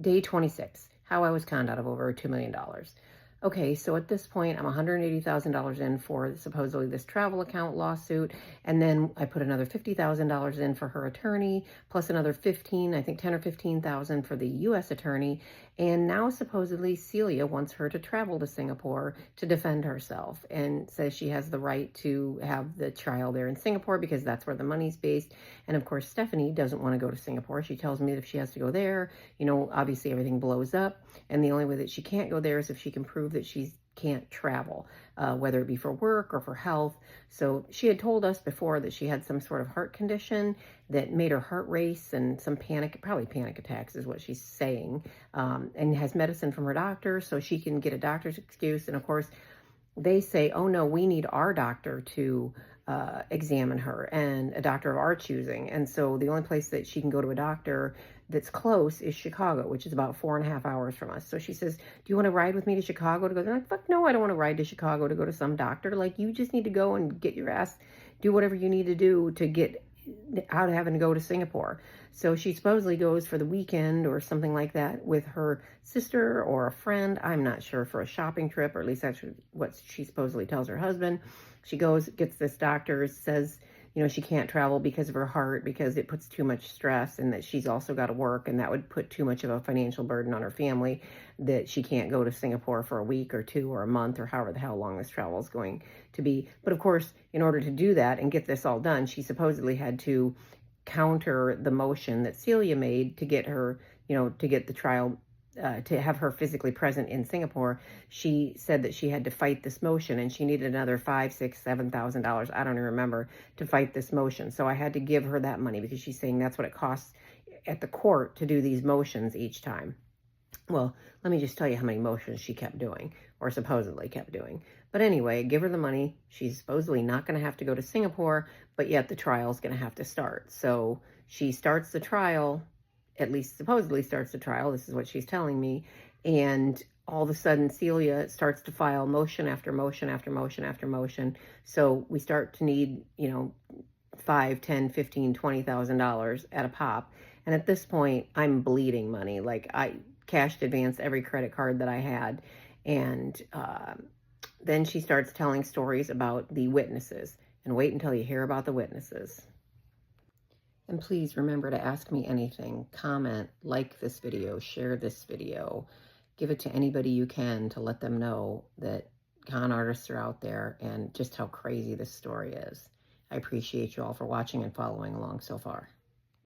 Day 26, how I was conned out of over $2 million. Okay, so at this point, I'm $180,000 in for supposedly this travel account lawsuit, and then I put another $50,000 in for her attorney, plus another 15, I think 10 or 15,000 for the U.S. attorney, and now supposedly Celia wants her to travel to Singapore to defend herself, and says she has the right to have the trial there in Singapore because that's where the money's based. And of course, Stephanie doesn't want to go to Singapore. She tells me that if she has to go there, obviously everything blows up, and the only way that she can't go there is if she can prove that she can't travel, whether it be for work or for health. So she had told us before that she had some sort of heart condition that made her heart race and some panic, probably panic attacks is what she's saying, and has medicine from her doctor so she can get a doctor's excuse. And of course, they say, oh no, we need our doctor to examine her, and a doctor of our choosing. And so the only place that she can go to a doctor that's close is Chicago, which is about 4.5 hours from us. So she says, do you want to ride with me to Chicago to go? They're like, fuck no, I don't want to ride to Chicago to go to some doctor. Like, you just need to go and get your ass, do whatever you need to do to get out of having to go to Singapore. So she supposedly goes for the weekend or something like that with her sister or a friend. I'm not sure, for a shopping trip, or at least that's what she supposedly tells her husband. She goes, gets this doctor, says, she can't travel because of her heart, because it puts too much stress, and that she's also got to work, and that would put too much of a financial burden on her family, that she can't go to Singapore for a week or two or a month or however the hell long this travel is going to be. But of course, in order to do that and get this all done, she supposedly had to counter the motion that Celia made to get her, to get the trial, to have her physically present in Singapore. She said that she had to fight this motion, and she needed another $5,000, $6,000, $7,000, I don't even remember, to fight this motion. So I had to give her that money because she's saying that's what it costs at the court to do these motions each time. Well, let me just tell you how many motions she kept doing, or supposedly kept doing. But anyway, give her the money. She's supposedly not going to have to go to Singapore, but yet the trial's going to have to start. So she starts the trial, at least supposedly starts the trial. This is what she's telling me. And all of a sudden, Celia starts to file motion after motion after motion after motion. So we start to need, $5, $10, $15, $20,000 at a pop. And at this point, I'm bleeding money. Like, I cashed advance every credit card that I had. And then she starts telling stories about the witnesses. And wait until you hear about the witnesses. And please remember to ask me anything. Comment, like this video, share this video. Give it to anybody you can to let them know that con artists are out there and just how crazy this story is. I appreciate you all for watching and following along so far.